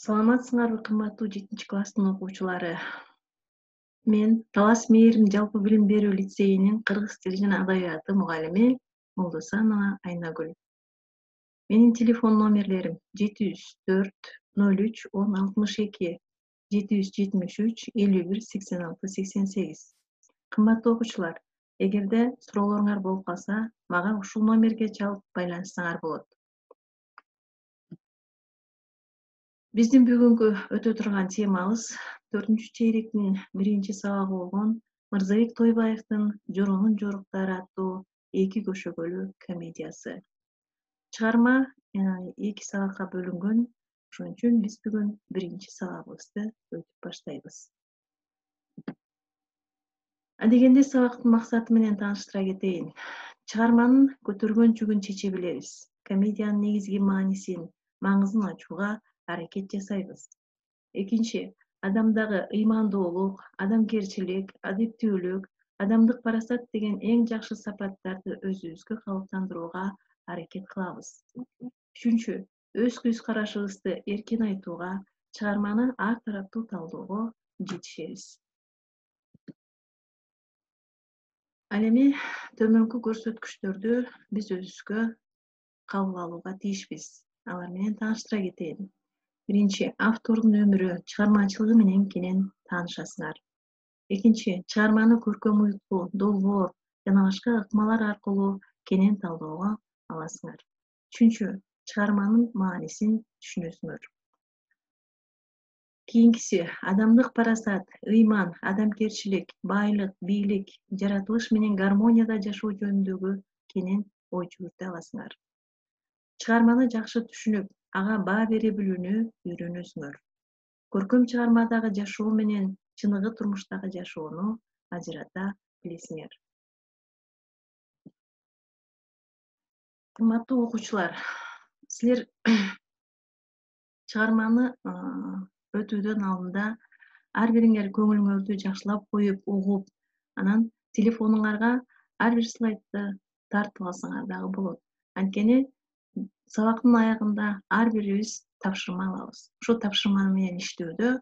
Саламатсыңарбы кымбаттуу 7 класстын окуучулары. Мен Талас Мээрим жалпы билим берүү лицейинин кыргыз тили жана адабияты мугалими Молдосанова Айнагүл. Менин телефон номерлерим 704 03 10 62 773 51 86 88. Кымбаттуу окуучулар, эгерде суроолоруңар болуп калса, мага ушул номерге чалып байланышсаңар болот. Биздин бүгүнкү өтө турган темабыз 4-чейректин 1 сабагы болгон Мырзабек Тойбаевдин Жоронун жоруктары аттуу 2 көшөгөлүү комедиясы. Чыгарма 2 сабакка бөлүнгөн, ошон үчүн биз бүгүн 1 сабагыбызды өтүп баштайбыз. Адегенде сабактын максаты менен тааныштыра кетейин. Чыгарманын көтөргөн жүгүн чече билебиз. Комедиянын негизги маанисин, маңызын ачууга аракет жасайбыз. Экинчи, адамдагы ыймандуулук, адамгерчилик, адептүүлүк, адамдык парасат деген эң жакшы сапаттарды өзүбүзгө калыптандырууга аракет кылабыз. Үчүнчү, өз көз карашыбызды эркин айтууга, чыгарманы ар тараптуу талоого жетишебиз. Ал эми төмөнкү көрсөткүчтөрдү биз өзүбүзгө кабыл алууга тийишпиз. Алар менен тааныштыра кетейин. Биринчи, автордун өмүрү, чыгармачылыгы менен кенен таанышасыңар. Экинчи, чыгарманы көркөм уюттуу, долбоор жана башка ыкмалар аркылуу кенен талоого аласыңар. Үчүнчү, чыгарманын маанисин түшүнөсүңөр. Кийинкиси, адамдык парасат, ыйман, адамгерчилик, байлык, бийлик, жаратылыш менен гармонияда жашоо жөнүндөгү кенен ой жүгүртө аласыңар. Чыгарманы жакшы түшүнүп, ага баа бере билүүнү үйрөнөсүңөр. Көркөм чыгармадагы жашоо менен чыныгы турмуштагы жашоону ажырата билесиңер. Кымбаттуу окуучулар, силер чыгарманы өтүүдөн алдында ар бириңер көңүлүңөрдү жакшылап коюп, угуп, анан телефонуңарга ар бир слайдты тартып алсаңар дагы болот. Анткени сабактын аягында ар бирибиз тапшырма алабыз. Ошол тапшырма менен иштөөдө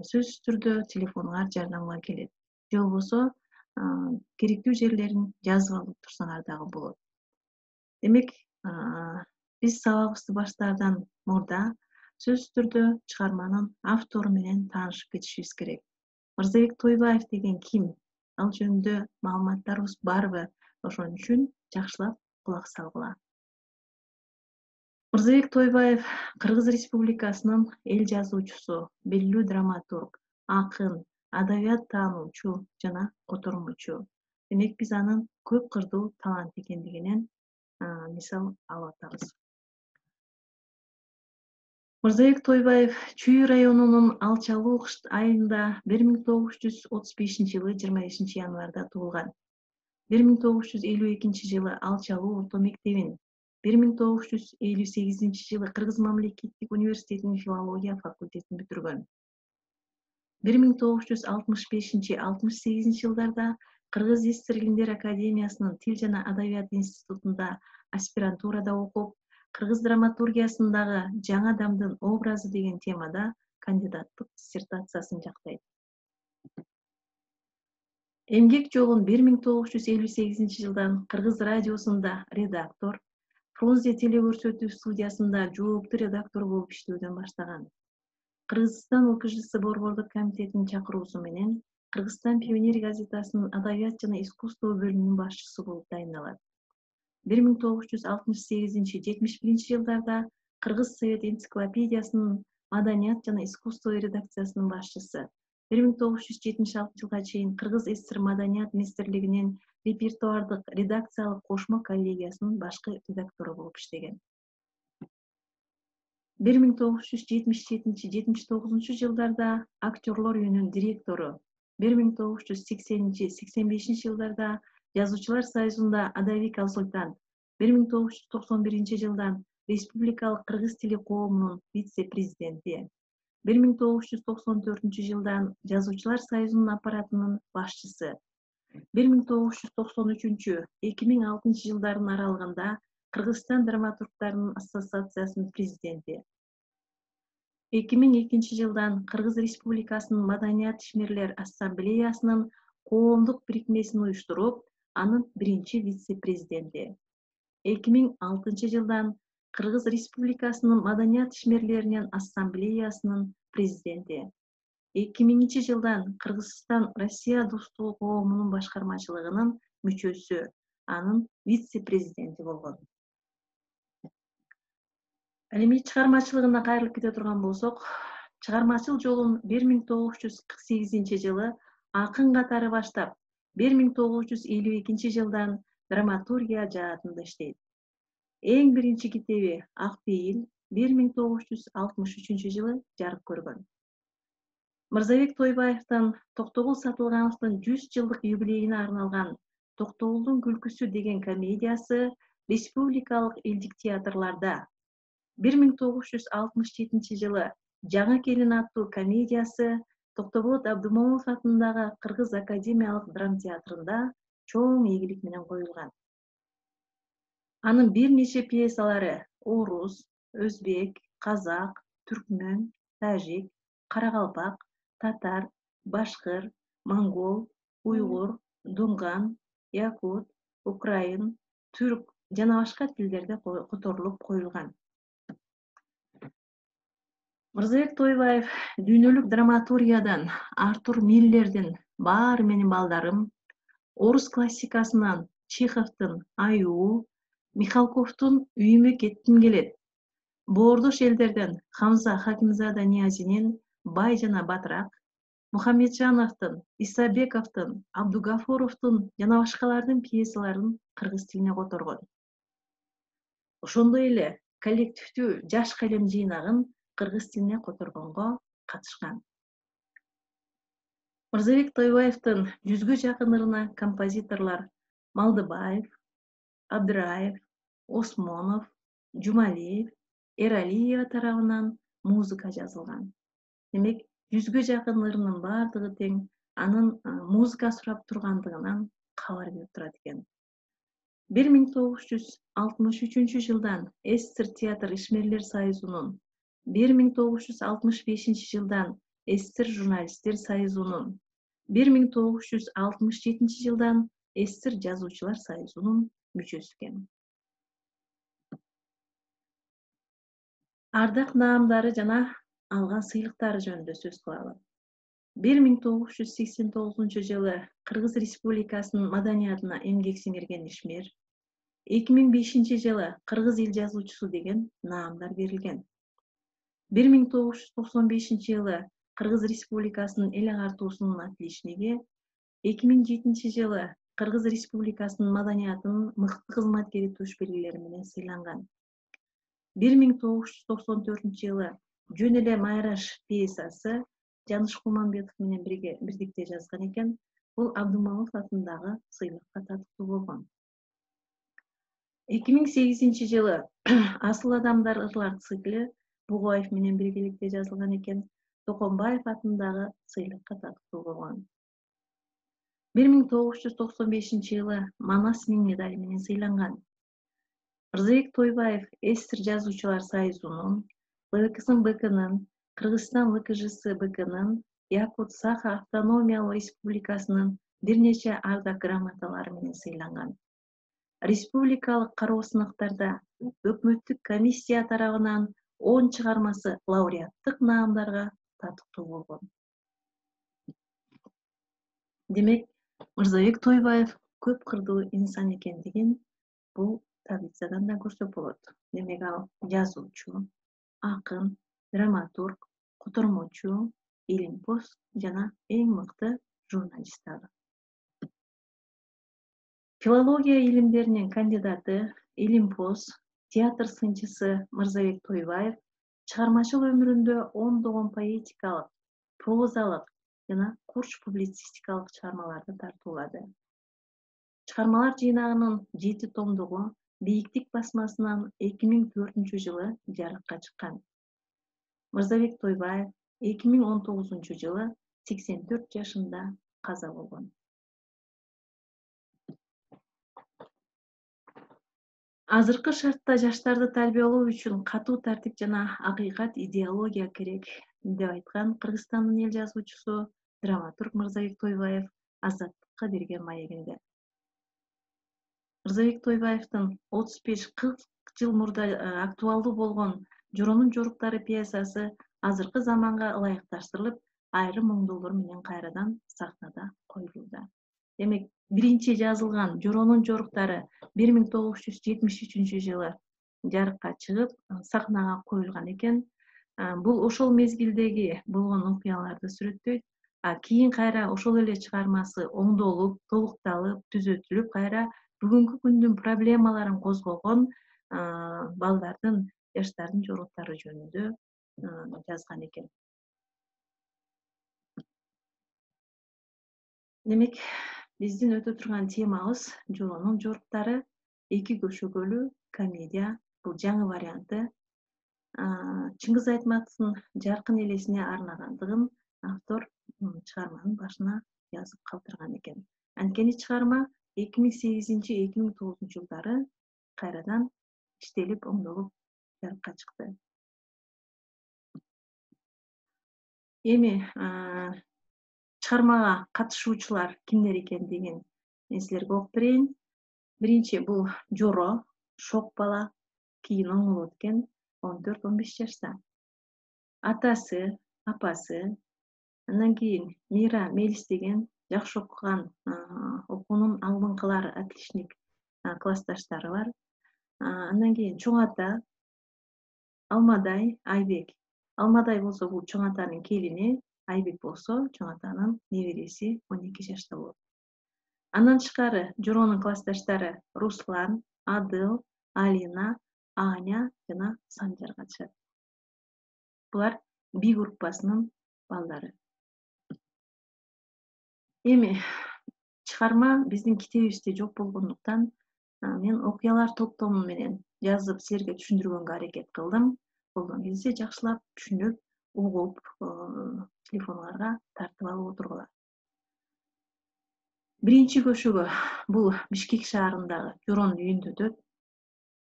сөзсүз түрдө телефонуңар жардамга келет. Же болбосо керектүү жерлерин жазып алып турсаңар дагы болот. Демек, биз сабагыбызды баштаардан мурда сөзсүз түрдө чыгарманын автору менен таанышып кетишибиз керек. Мырзабек Тойбаев деген ким? Ал жөнүндө маалыматтарыбыз барбы? Ошон үчүн жакшылап кулак салгыла. Мырзабек Тойбаев Кыргыз Республикасынын эл жазуучусу, белгилүү драматург, акын, адабият таануучу жана котормочу. Демек биз анын көп кырдуу талант экендигинен мисал алып атабыз. Мырзабек Тойбаев Чүй районунун Алчалуу айылында 1935-жылы 25 январда туулган. 1952-жылы Алчалуу орто мектебин, 1958-жылы Кыргыз мамлекеттик университетинин филология факультетин бүтүргөн. 1965-68 жылдарда Кыргыз СССР Илимдер академиясынын Тил жана адабият институтунда аспирантурада окуп, Кыргыз драматургиясындагы жаңы адамдын образы деген темада кандидаттык диссертациясын жактайт. Эмгек жолун 1958-жылдан Кыргыз радиосунда редактор, Фрунзе телекөрсөтүү студиясында жооптуу редактор болуп иштөөдөн баштаган. Кыргызстан УКЖС Борбордук комитетинин чакыруусу менен Кыргызстан Пионер газетасынын адабият жана искусство бөлүмүнүн башчысы болуп дайындалат. 1968-71 жылдарда Кыргыз Совет энциклопедиясынын маданият жана искусство редакциясынын башчысы. 1976 жылга чейин Кыргыз СССР Маданият министрлигинин репертуардык редакциялык кошмо коллегиясынын башкы редактору болуп иштеген. 1977-79 жылдарда актерлор үйүнүн директору, 1980-85 жылдарда Жазуучулар союзунда адабий консультант, 1991 жылдан Республикалык кыргыз тили коомунун вице-президенти, 1994 жылдан Жазуучулар союзунун аппаратынын башчысы, 1993-2006 жылдардын аралыгында Кыргызстан драматургдарынын ассоциациясынын президенти. 2002-жылдан Кыргыз Республикасынын Маданият ишмерлер ассамблеясынын коомдук бирикмесин уюштуруп, анын биринчи вице-президенти. 2006-жылдан Кыргыз Республикасынын Маданият ишмерлеринин ассамблеясынын президенти. 2000-жылдан Кыргызстан Россия достугу коомунун башкармачылыгынын мүчөсү, анын вице-президенти болгон. Ал эми чыгармачылыгына кайрылып кете турган болсок, чыгармачыл жолун 1948-жылы акын катары баштап, 1952-жылдан драматургия жаатында иштейт. Эң биринчи китеби Ак пейил 1963-жылы жарык көргөн. Мырзабек Тойбаевдин Токтогул Сатылгановдун 100 жылдык юбилейине арналган Токтогулдун күлкүсү деген комедиясы республикалык элдик театрларда, 1967-жылы Жаңы келин аттуу комедиясы Токтоболот Абдымомунов атындагы Кыргыз академиялык драма театрында чоң ийгилик менен коюлган. Анын бир нече пьесалары орус, өзбек, казак, түркмөн, тажик, каракалпак, татар, башкыр, монгол, уйгур, дунган, якут, украин, түрк жана башка тилдерде которулуп коюлган. Мырзабек Тойбаев дүйнөлүк драматургиядан Артур Миллердин «Баары менин балдарым», орус классикасынан Чеховдун «Аюу», Михалковдун «Үйүмө кетким келет», боордош элдерден Хамза Хакимзада Ниязинин «Бай жана батыраак», Мухамеджановдун, Исабековдун, Абдугафуровдун жана башкалардын пьесаларын кыргыз тилине которгон. Ошондой эле коллективдүү жаш калем жыйнагын кыргыз тилине которгонго катышкан. Мырзабек Тойбаевдин 100гө жакын ырына композиторлор Малдыбаев, Абдыраев, Осмонов, Жумалиев, Эралиева тарабынан музыка жазылган. Демек, 100гө жакын ырынын бардыгы тең анын музыка сурап тургандыгынан кабар берип турат экен. 1963-жылдан СССР театр ишмерлер союзунун, 1965-жылдан СССР журналисттер союзунун, 1967-жылдан СССР жазуучулар союзунун мүчөсү экен. Ардак наамдары жана алган сыйлыктары жөнүндө сөз кылалы. 1989-жылы Кыргыз Республикасынын маданиятына эмгек сиңирген ишмер, 2005-жылы Кыргыз эл жазуучусу деген наамдар берилген. 1995-жылы Кыргыз Республикасынын эл агартуусунун отличниги, 2007-жылы Кыргыз Республикасынын маданиятынын мыкты кызматкери туш белгилери менен сыйланган. 1994-жылы Жөн эле Майраш пьесасы Жаныш Кулманбетов менен бирдикте жазган экен. Бул Абдымомунов атындагы сыйлыкка татыктуу болгон. 2008-жылы Асыл адамдар ырлар цикли Бугаев менен биргеликте жазылган экен. Токомбаев атындагы сыйлыкка татыктуу болгон. 1995-жылы Манас Миң медали менен сыйланган. Мырзабек Тойбаев СССР жазуучулар союзунун, БКСМ-БКнын, Кыргызстан ВКЖС БКнын, Якут Саха автономиялык республикасынын бир нече ардак грамоталары менен сыйланган. Республикалык кароо сынактарда өкмөттүк комиссия тарабынан 10 чыгармасы лауреаттык наамдарга татыктуу болгон. Демек, Мырзабек Тойбаев көп кырдуу инсан экендигин бул таблицадан да көрсөк болот. Демек, ал жазуучу, акын, драматург, котормочу, илимпоз жана эң мыкты журналист дагы. Филология илимдеринин кандидаты, илимпоз, театр сынчысы Мырзабек Тойбаев чыгармачыл өмүрүндө ондогон поэтикалык, прозалык жана курч публицистикалык чыгармаларды тартуулады. Чыгармалар жыйнагынын 7 томдугу Бийиктик басмасынан 2004-жылы жарыкка чыккан. Мырзабек Тойбаев 2019-жылы 84 жашында каза болгон. Азыркы шартта жаштарды тарбиялоо үчүн катуу тартип жана акыйкат идеология керек, деп айткан Кыргызстандын эл жазуучусу, драматург Мырзабек Тойбаев Азаттыкка берген маегинде. Мырзабек Тойбаевдин 35-40 жыл мурда актуалдуу болгон Жоронун жоруктары пьесасы азыркы заманга ылайыкташтырылып, айрым оңдоолор менен кайрадан сахнада коюлууда. Демек, биринчи жазылган Жоронун жоруктары 1973-жылы жарыкка чыгып, сахнага коюлган экен. Бул ошол мезгилдеги болгон окуяларды сүрөттөйт. Кийин кайра ошол эле чыгармасы оңдолуп, толукталып, түзөтүлүп, кайра бүгүнкү күндүн проблемаларын козгогон балдардын, жаштардын жоруктары жөнүндө жазган экен. Демек, биздин өтө турган темабыз Жоронун жоруктары, эки көшөгөлүү комедия. Бул жаңы варианты. Чыңгыз Айтматовдун жаркын элесине арнагандыгын автор чыгарманын башына жазып калтырган экен. Анткени чыгарма 2008-2009 жылдары кайрадан иштелип, оңдолуп жарыкка чыкты. Эми чыгармага катышуучулар кимдер экендигин мен силерге окуп берейин. Биринчи бул Жоро, шок бала, кийин оңолот экен 14-15 жашта. Атасы, апасы, андан кийин Мира Мелис деген жакшы окуган, окуунун алдыңкылары, отличник классташтары бар. Андан кийин чоң ата Алмадай, Айбек. Алмадай болсо бул чоң атанын келини, Айбек болсо чоң атанын небереси 12 жашта болот. Андан тышкары Жоронун классташтары Руслан, Адыл, Алина, Аня жана Санжар катышат. Булар Би группасынын балдары. Эми чыгарма биздин китебибизде жок болгондуктан мен окуялар топтому менен жазып силерге түшүндүргөнгө аракет кылдым. Колдон келсе жакшылап түшүнүп, угуп, телефоңарга тартып алып отургула. Биринчи көшөгө бул Бишкек шаарындагы Жоронун үйүндө өтөт.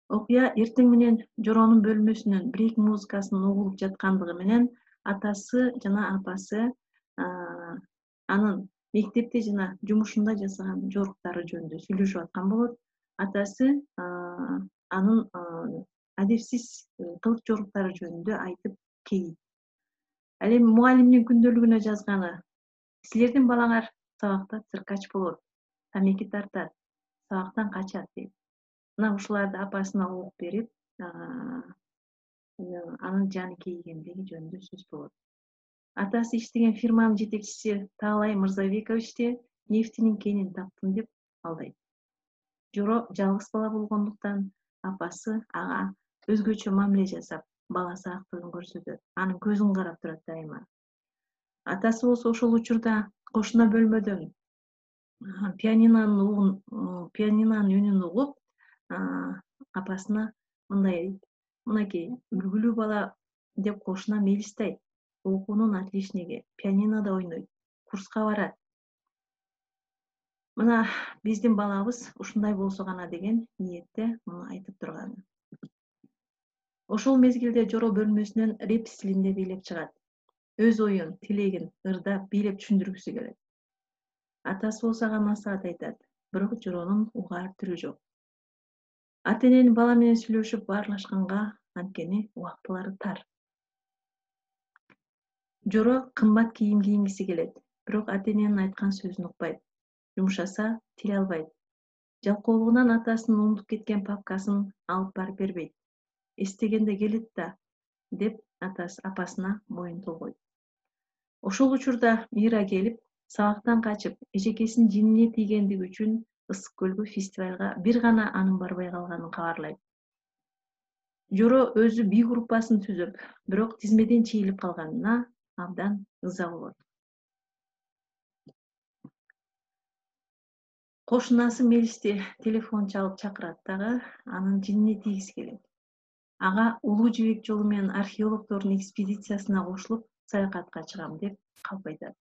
Окуя эртең менен Жоронун бөлмөсүнөн бирек музыкасынын угулуп жаткандыгы менен атасы жана апасы анын мектепте жана жумушунда жасаган жоруктары жөнүндө сүйлөшүп аткан болот. Атасы анын адепсиз кылык жоруктары жөнүндө айтып кейит. Ал эми мугалимдин күндөлүгүнө жазганы: силердин балаңар сабакта циркач болот, тамеки тартат, сабактан качат дейт. Мына ушуларды апасына угуп берип, анын жаны кейигендиги жөнүндө сөз болот. Атасы иштеген фирманын жетекчиси Таалай Мырзабековичте нефтинин кенин таптым деп алдайт. Жоро жалгыз бала болгондуктан апасы ага өзгөчө мамиле жасап, баласы актыгын көрсөтөт. Анын көзүн карап турат дайыма. Атасы болсо ошол учурда кошуна бөлмөдөн пианинонун үнүн угуп, апасына мындай дейт: "Мынакей, үлгүлүү бала" деп кошуна мелистейт. Окуунун отличниги, пианинода ойнойт, курска барат. Мына биздин балабыз ушундай болсо гана деген ниетте муну айтып турганы. Ошол мезгилде Жоро бөлмөсүнөн рэп стилинде бийлеп чыгат. Өз оюн, тилегин ырдап, бийлеп түшүндүргүсү келет. Атасы болсо ага насаат айтат, бирок Жоронун угаар түрү жок. Ата-эненин бала менен сүйлөшүп баарлашканга, анткени убактылары тар. Жоро кымбат кийим кийингиси келет, бирок ата-эненин айткан сөзүн укпайт. Жумшаса, тил албайт. Жалкоолугунан атасынын унутуп кеткен папкасын алып барып бербейт. Эстегенде келет да, деп апасына моюн толгойт. Ошол учурда Мира келип, сабактан качып, эжекесинин жинине тийгендиги үчүн Ысык көлгө фестивалга бир гана анын барбай калганын кабарлайт. Жоро өзү Би группасын түзүп, бирок тизмеден чийилип калганына абдан ыза болот. Кошунасы Мелисти телефон чалып чакырат дагы, анын жинине тийгиси келет. Ага Улуу Жибек жолу менен археологдордун экспедициясына кошулуп, саякатка чыгам деп калп айтат.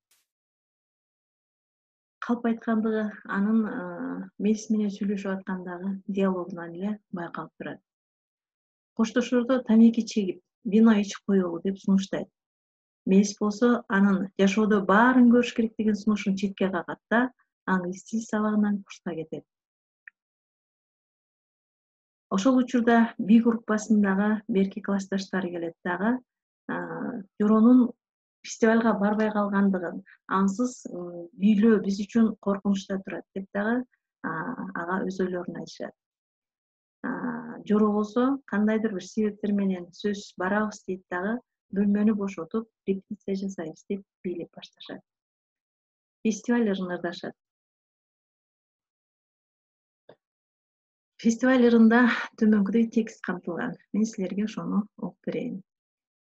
калп айткандыгы анын мелис менен сүйлөшүп аткандагы диалогунан эле байкалып турат. Коштошордо тамеки чегип, вино ичип коелу деп сунуштайт. Мелис болсо анын жашоодо баарын көрүш керек деген сунушун четке кагат да, анын стиль сабагынан курска кетет. Ошол учурда би группасындагы берки классташтары келет дагы Жоронун фестивалга барбай калгандыгын, ансыз бийлөө биз үчүн коркунучта турат деп дагы ага өз ойлорун айтышат. Жоро болсо кандайдыр бир себептер менен сөзсүз барабыз дейт дагы, бөлмөнү бошотуп, репетиция жасайбыз деп бийлеп башташат. Фестиваль ырыңырдашат. Фестиваль ырында төмөнкүдөй текст камтылган. Мен силерге ошону окуп берейин.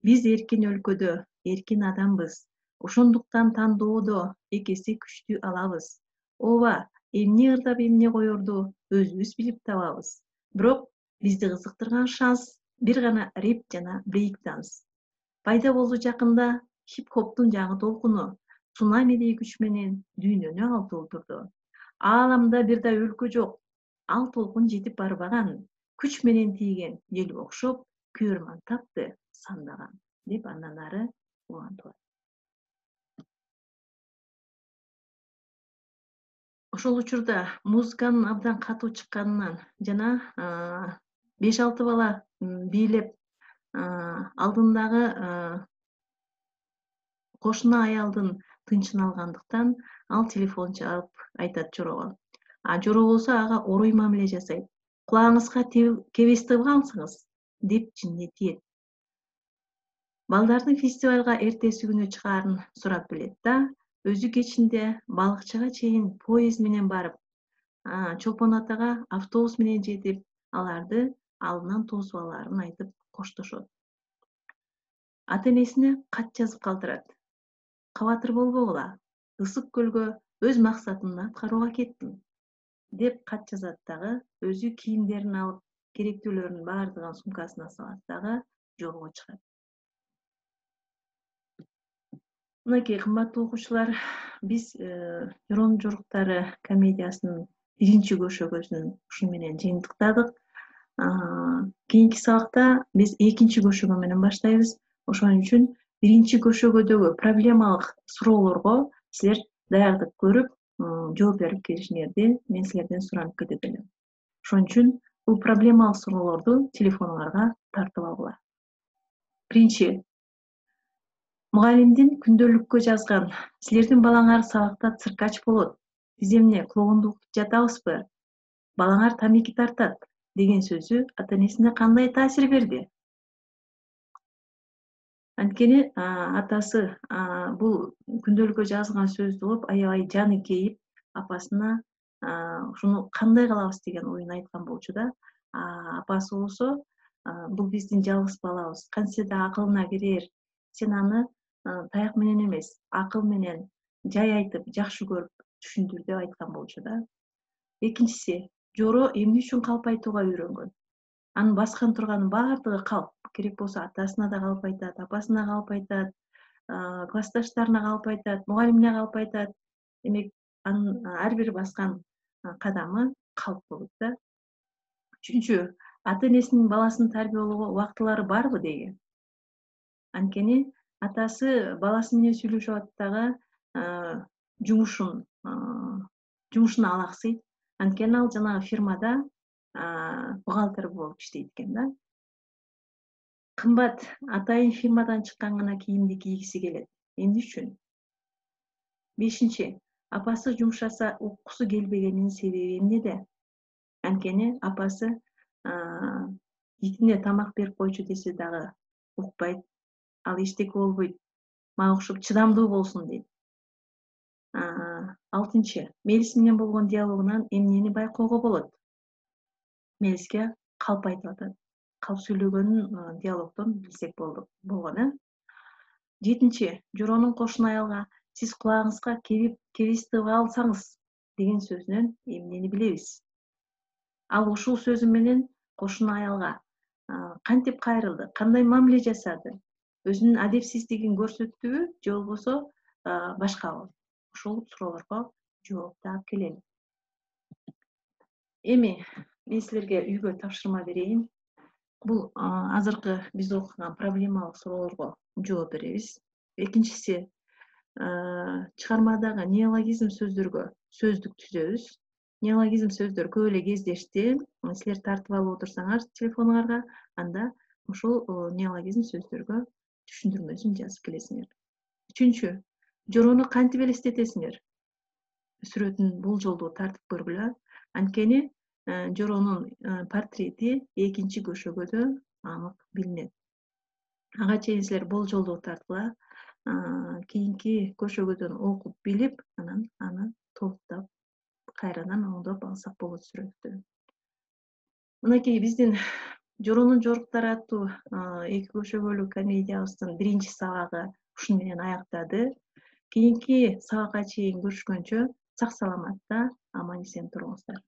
Биз эркин өлкөдө, эркин адамбыз. Ошондуктан тандоодо экеси күчтүү алабыз. Ооба, эмне ырдап эмне коерду өзүбүз билип табабыз. Бирок бизди кызыктырган шанс бир гана рэп жана брейк данс. Пайда болду жакында хип-хоптун жаңы толкуну, цунамидей күч менен дүйнөнү ал толтурду. Ааламда бир да өлкө жок, ал толкун жетип барбаган, күч менен тийген желге окшоп, көрман тапты сандаган деп андан ары улантылат. Ошол учурда музыканын абдан катуу чыкканынан жана 5-6 бала бийлеп алдындагы кошуна аялдын тынчын алгандыктан ал телефон чалып айтат Жорого. Жоро болсо ага орой мамиле жасайт. Кулагыңызга кебес тыгып алсаңыз деп жинне тиет. Балдардын фестивалга эртеси күнү чыгаарын сурап билет да, өзү кечинде балыкчыга чейин поезд менен барып, Чолпон атага автобус менен жетип, аларды алдынан тосуп алаарын айтып коштошот. Ата-энесине кат жазып калтырат. Кабатыр болбогула, ысык көлгө өз максатымды аткарууга кеттим деп кат жазат дагы, өзү кийимдерин алып, керектүүлөрүнүн баардыгын сумкасына салат дагы жолго чыгат. Мынакей кымбаттуу окуучулар, биз Жоронун жоруктары комедиясынын биринчи көшөгөсүн ушун менен жыйынтыктадык. Кийинки сабакта биз экинчи көшөгө менен баштайбыз. Ошон үчүн биринчи көшөгөдөгү проблемалык суроолорго силер даярдык көрүп, жооп берип келишиңерди мен силерден суранып кетет элем. Ошон үчүн бул проблемалык суроолорду телефонуңарга тартып алгыла. Биринчи, мугалимдин күндөлүккө жазган: силердин балаңар сабакта циркач болот. Биз эмне клоунду уктуп жатабызбы? Балаңар тамеки тартат деген сөзү ата-энесине кандай таасир берди? Анткени атасы бул күндөлүккө жазган сөздү угуп аябай жаны кейип, апасына ушуну кандай кылабыз деген оюн айткан болчу да. Апасы болсо бул биздин жалгыз балабыз, кантсе да акылына кирер. Сен аны таяк менен эмес, акыл менен жай айтып, жакшы көрүп түшүндүр деп айткан болчу да. Экинчиси, Жоро эмне үчүн калп айтууга үйрөнгөн? Анын баскан турганын баардыгы калп. Керек болсо атасына да калп айтат, апасына калп айтат, классташтарына калп айтат, мугалимине калп айтат. Демек, анын ар бир баскан кадамы калп болот да. Үчүнчү, ата-энесинин баласын тарбиялоого убактылары барбы деген. Анткени атасы баласы менен сүйлөшүп атат дагы жумушуна алаксыйт. Анткени ал жанагы фирмада бухгалтер болуп иштейт экен да. Кымбат атайын фирмадан чыккан гана кийимди кийгиси келет. Эмне үчүн? Бешинчи, апасы жумшаса уккусу келбегенинин себеби эмнеде? Анткени апасы итине тамак берип койчу десе дагы укпайт, ал эчтеке болбойт, мага окшоп чыдамдуу болсун дейт. Алтынчы, Мелис менен болгон диалогунан эмнени байкоого болот? Мелиске калп айтып атат. Калп сүйлөгөнүн диалогдон билсек болгон. Жетинчи, Жоронун кошуна аялга сиз кулагыңызга кебес тыгып алсаңыз деген сөзүнөн эмнени билебиз? Ал ушул сөзү менен кошуна аялга кантип кайрылды, кандай мамиле жасады? Өзүнүн адепсиздигин көрсөттүбү же болбосо башкабы? Ошол суроолорго жоопду алып келели. Эми мен силерге үйгө тапшырма берейин. Бул азыркы биз окуган проблемалык суроолорго жооп беребиз. Экинчиси, чыгармадагы неологизм сөздөргө сөздүк түзөбүз. Неологизм сөздөр көп эле кездешти. Силер тартып алып отурсаңар телефонуңарга, анда ошол неологизм сөздөргө түшүндүрмөсүн жазып келесиңер. Үчүнчү, жорону кантип элестетесиңер? Сүрөтүн болжолдуу тартып көргүлө. Анткени жоронун портрети экинчи көшөгөдө анык билинет. Ага чейин силер болжолдуу тарткыла. Кийинки көшөгөдөн окуп билип, анан аны толуктап кайрадан оңдоп алсак болот сүрөттү. Мынакей биздин Жоронун жоруктары аттуу эки көшөгөлүү комедиябыздын биринчи сабагы ушуну менен аяктады. Кийинки сабакка чейин көрүшкөнчө сак саламатта аман эсен туруңуздар.